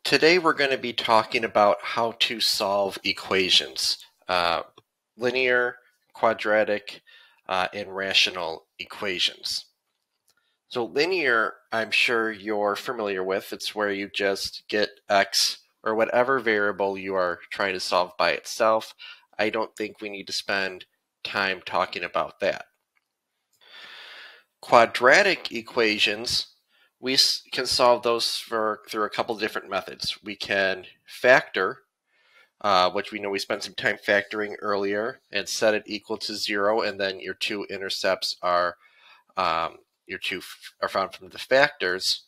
Today we're going to be talking about how to solve equations, linear, quadratic, and rational equations. So linear, I'm sure you're familiar with. It's where you just get x or whatever variable you are trying to solve by itself. I don't think we need to spend time talking about that. Quadratic equations, we can solve those through a couple different methods. We can factor, which we know we spent some time factoring earlier, and set it equal to 0, and then your two intercepts are found from the factors.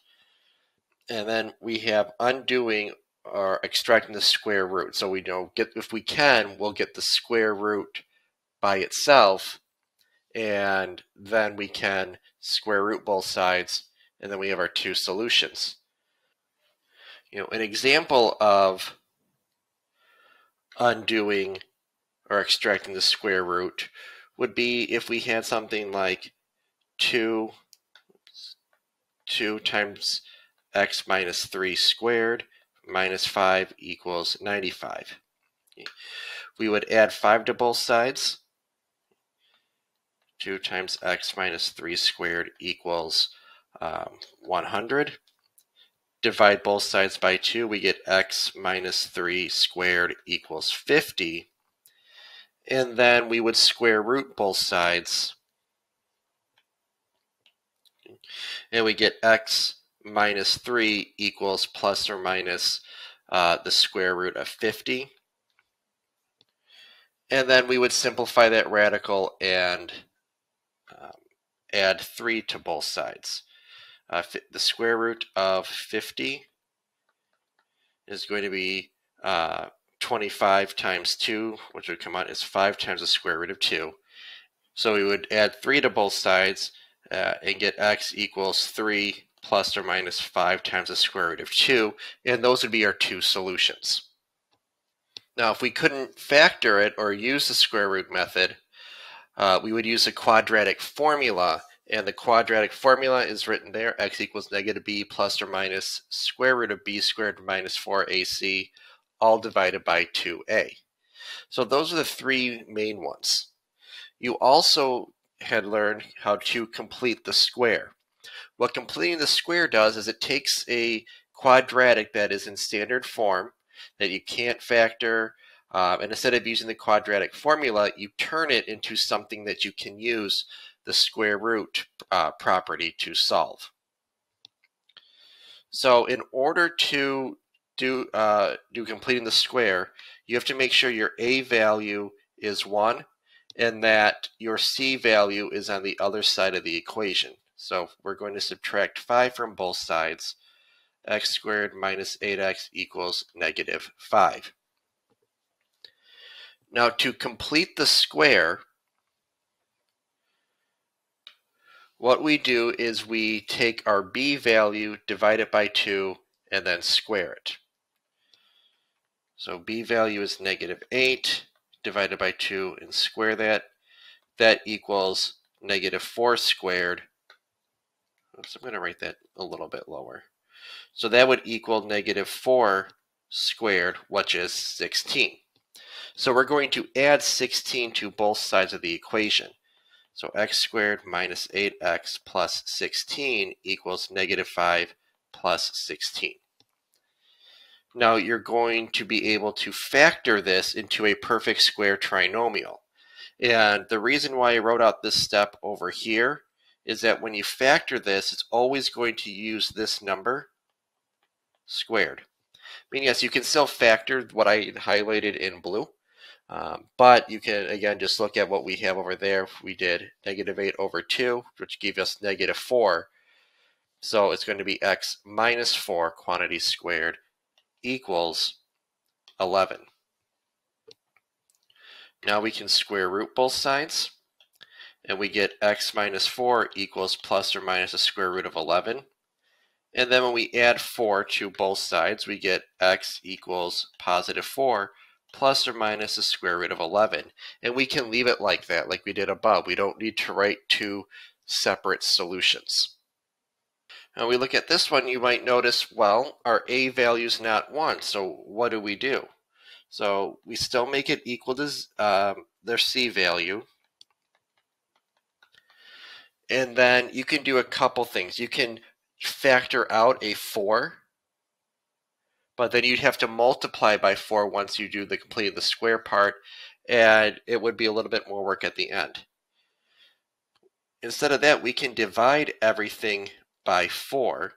And then we have undoing or extracting the square root. So we know if we can, we'll get the square root by itself, and then we can square root both sides, and then we have our two solutions. An example of undoing or extracting the square root would be if we had something like 2 times x minus 3 squared minus 5 equals 95. We would add 5 to both sides. 2 times x minus 3 squared equals 100. Divide both sides by 2, we get x minus 3 squared equals 50. And then we would square root both sides. And we get x minus 3 equals plus or minus the square root of 50. And then we would simplify that radical and add 3 to both sides. The square root of 50 is going to be 25 times 2, which would come out as 5 times the square root of 2. So we would add 3 to both sides and get x equals 3 plus or minus 5 times the square root of 2, and those would be our two solutions. Now, if we couldn't factor it or use the square root method, we would use a quadratic formula, and the quadratic formula is written there: x equals negative b plus or minus square root of b squared minus 4ac, all divided by 2a. So those are the three main ones. You also had learned how to complete the square. What completing the square does is it takes a quadratic that is in standard form that you can't factor, and instead of using the quadratic formula, you turn it into something that you can use the square root property to solve. So in order to do completing the square, you have to make sure your a value is 1 and that your c value is on the other side of the equation. So we're going to subtract 5 from both sides. X squared minus 8x equals negative 5. Now, to complete the square, what we do is we take our b value, divide it by 2, and then square it. So b value is negative 8, divided by 2, and square that. That equals negative 4 squared. Oops, I'm going to write that a little bit lower. So that would equal negative 4 squared, which is 16. So we're going to add 16 to both sides of the equation. So x squared minus 8x plus 16 equals negative 5 plus 16. Now you're going to be able to factor this into a perfect square trinomial. And the reason why I wrote out this step over here is that when you factor this, it's always going to use this number squared. I mean, yes, you can still factor what I highlighted in blue, but you can, again, just look at what we have over there. We did negative 8 over 2, which gave us negative 4. So it's going to be x minus 4 quantity squared equals 11. Now we can square root both sides, and we get x minus 4 equals plus or minus the square root of 11. And then when we add 4 to both sides, we get x equals positive 4 plus or minus the square root of 11. And we can leave it like that, like we did above. We don't need to write two separate solutions. Now we look at this one, you might notice, well, our a value is not 1, so what do? So we still make it equal to their c value. And then you can do a couple things. You can factor out a 4, but then you'd have to multiply by 4 once you do the complete the square part, and it would be a little bit more work at the end. Instead of that, we can divide everything by 4.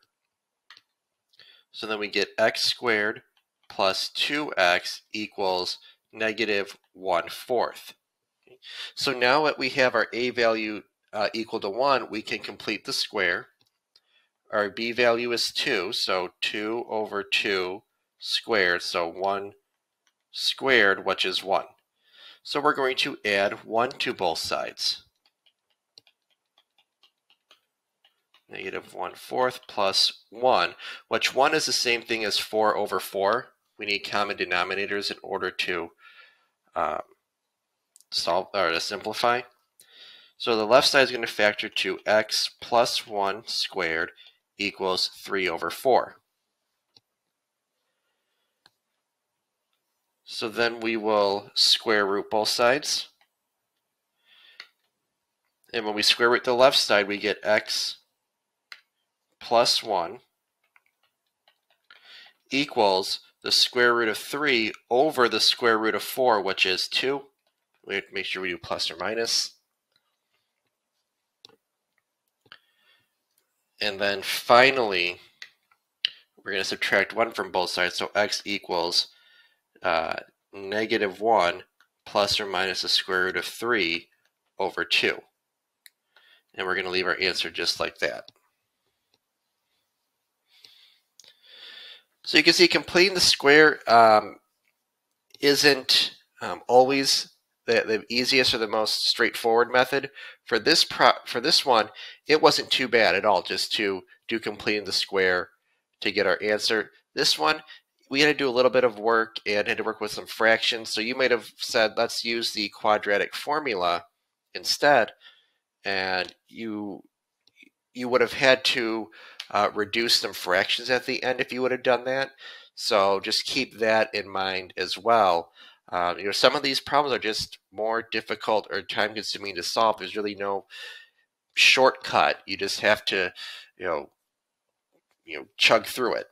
So then we get x squared plus 2x equals negative 1/4. So now that we have our a value equal to 1, we can complete the square. Our b value is 2, so 2 over 2 squared, so 1 squared, which is 1. So we're going to add 1 to both sides. Negative 1/4 plus 1, which 1 is the same thing as 4 over 4. We need common denominators in order to solve or to simplify. So the left side is going to factor to x plus 1 squared equals 3 over 4. So then we will square root both sides. And when we square root the left side, we get x plus 1 equals the square root of 3 over the square root of 4, which is 2. We have to make sure we do plus or minus. And then finally, we're going to subtract 1 from both sides, so x equals negative 1 plus or minus the square root of 3 over 2. And we're going to leave our answer just like that. So you can see completing the square isn't always the easiest or the most straightforward method. For this one, it wasn't too bad at all just to do completing the square to get our answer. This one, we had to do a little bit of work and had to work with some fractions. So you might have said, let's use the quadratic formula instead, and you would have had to reduce some fractions at the end if you would have done that. So just keep that in mind as well. Some of these problems are just more difficult or time-consuming to solve. There's really no shortcut. You just have to, chug through it.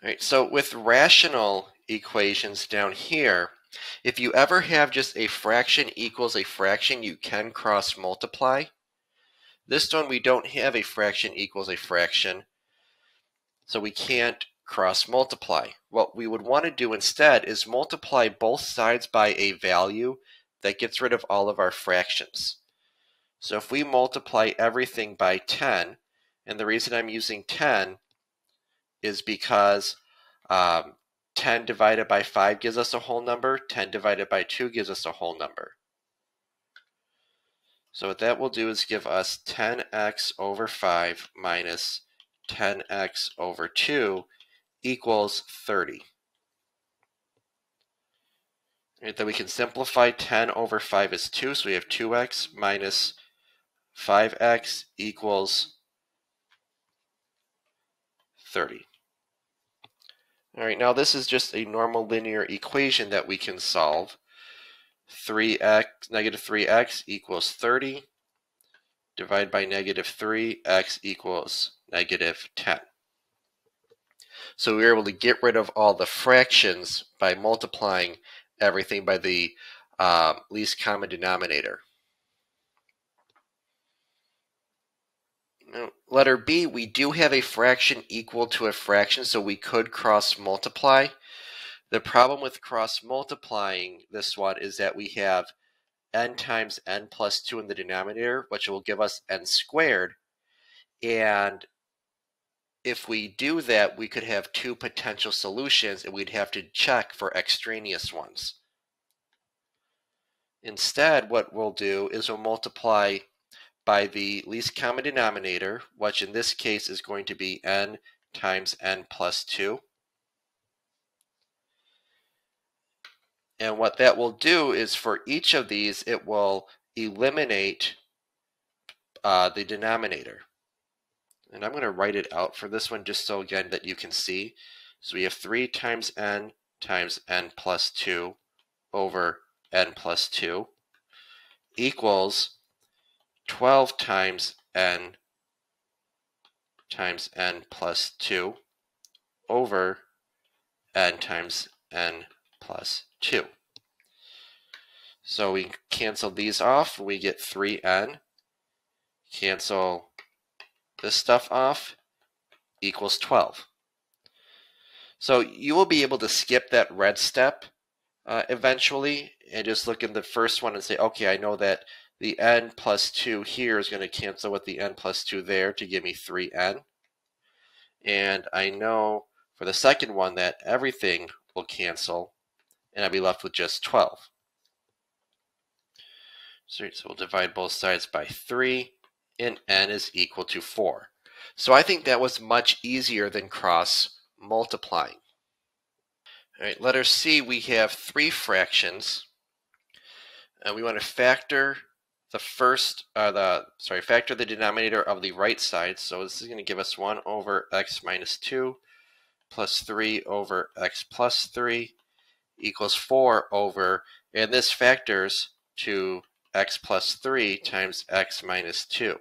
All right. So with rational equations down here, if you ever have just a fraction equals a fraction, you can cross multiply. This one, we don't have a fraction equals a fraction, so we can't cross multiply. What we would want to do instead is multiply both sides by a value that gets rid of all of our fractions. So if we multiply everything by 10, and the reason I'm using 10 is because 10 divided by 5 gives us a whole number, 10 divided by 2 gives us a whole number. So what that will do is give us 10x over 5 minus 10x over 2 equals 30. Right, then we can simplify 10 over 5 is 2, so we have 2x minus 5x equals 30. All right, now this is just a normal linear equation that we can solve. Negative 3x equals 30. Divide by negative 3, x equals negative 10. So we were able to get rid of all the fractions by multiplying everything by the least common denominator. Now, letter B, we do have a fraction equal to a fraction, so we could cross multiply. The problem with cross multiplying this one is that we have n times n plus 2 in the denominator, which will give us n squared. And if we do that, we could have two potential solutions, and we'd have to check for extraneous ones. Instead, what we'll do is we'll multiply by the least common denominator, which in this case is going to be n times n plus 2. And what that will do is for each of these, it will eliminate the denominator. And I'm going to write it out for this one just so again that you can see. So we have 3 times n plus 2 over n plus 2 equals 12 times n plus 2 over n times n plus 2. So we cancel these off, we get 3n. Cancel this stuff off, equals 12. So you will be able to skip that red step eventually and just look at the first one and say, okay, I know that the n plus 2 here is going to cancel with the n plus 2 there to give me 3n. And I know for the second one that everything will cancel and I'll be left with just 12. So we'll divide both sides by 3 and n is equal to 4. So I think that was much easier than cross multiplying. All right, letter C, we have 3 fractions. We want to factor the factor the denominator of the right side. So this is going to give us 1 over x minus 2 plus 3 over x plus 3 equals 4 over, and this factors to x plus 3 times x minus 2.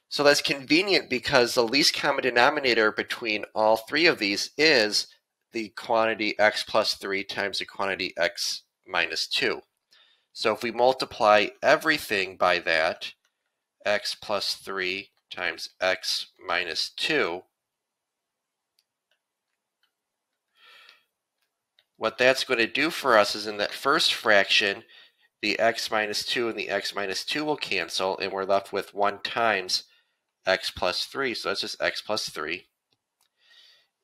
So that's convenient because the least common denominator between all 3 of these is the quantity x plus 3 times the quantity x minus 2. So if we multiply everything by that, x plus 3 times x minus 2, what that's going to do for us is in that first fraction, the x minus 2 and the x minus 2 will cancel, and we're left with 1 times x plus 3, so that's just x plus 3.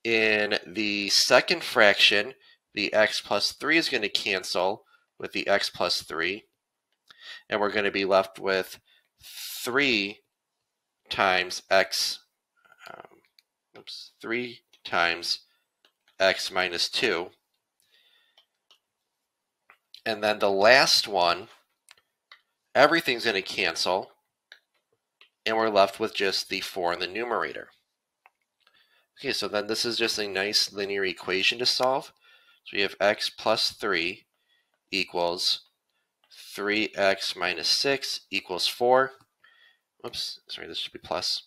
In the second fraction, the x plus 3 is going to cancel with the x plus 3, and we're going to be left with 3 times x, 3 times x minus 2. And then the last one, everything's going to cancel, and we're left with just the 4 in the numerator. Okay, so then this is just a nice linear equation to solve. So we have x plus 3 equals 3x minus 6 equals 4. Oops, sorry, this should be plus.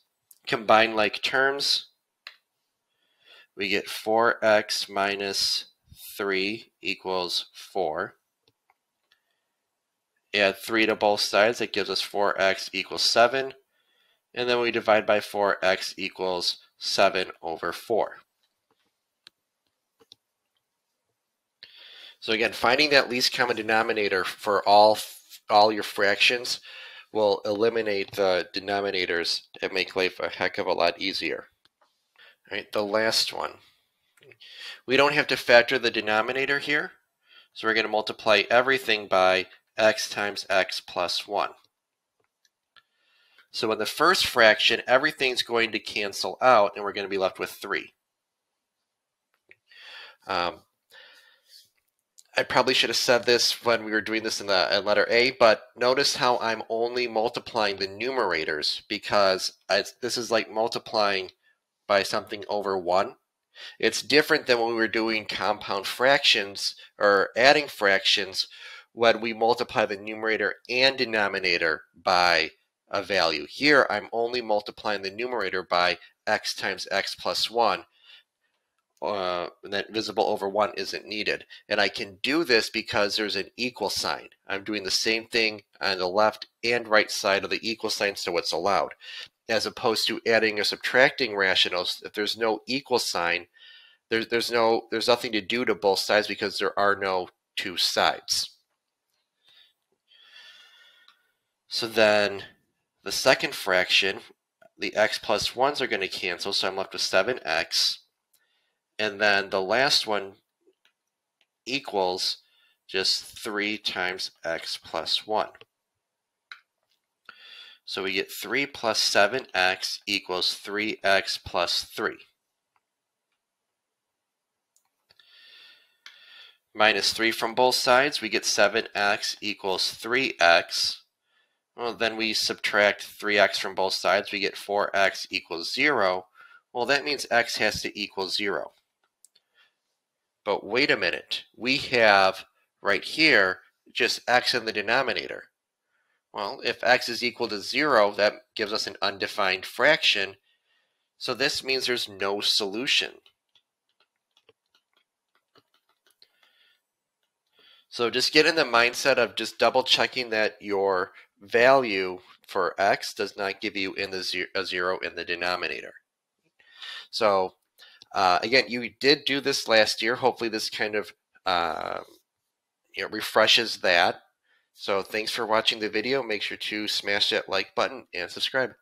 Combine like terms. We get 4x minus 3 equals 4. Add 3 to both sides, that gives us 4x equals 7. And then we divide by 4, x equals 7 over 4. So again, finding that least common denominator for all your fractions will eliminate the denominators and make life a heck of a lot easier. All right, the last one. We don't have to factor the denominator here, so we're going to multiply everything by x times x plus 1. So in the first fraction, everything's going to cancel out, and we're going to be left with 3. I probably should have said this when we were doing this in letter A, but notice how I'm only multiplying the numerators because this is like multiplying by something over 1. It's different than when we were doing compound fractions or adding fractions when we multiply the numerator and denominator by a value. Here, I'm only multiplying the numerator by x times x plus 1. And that visible over 1 isn't needed. And I can do this because there's an equal sign. I'm doing the same thing on the left and right side of the equal sign, so it's allowed. As opposed to adding or subtracting rationals, if there's no equal sign, there's nothing to do to both sides because there are no two sides. So then the second fraction, the x plus 1s are going to cancel, so I'm left with 7x. And then the last one equals just 3 times x plus 1. So we get 3 plus 7x equals 3x plus 3. Minus 3 from both sides, we get 7x equals 3x. Well, then we subtract 3x from both sides. We get 4x equals 0. Well, that means x has to equal 0. But wait a minute. We have right here just x in the denominator. Well, if x is equal to 0, that gives us an undefined fraction. So this means there's no solution. So just get in the mindset of just double checking that your value for x does not give you a 0 in the denominator. So again, you did do this last year. Hopefully this kind of refreshes that. So thanks for watching the video. Make sure to smash that like button and subscribe.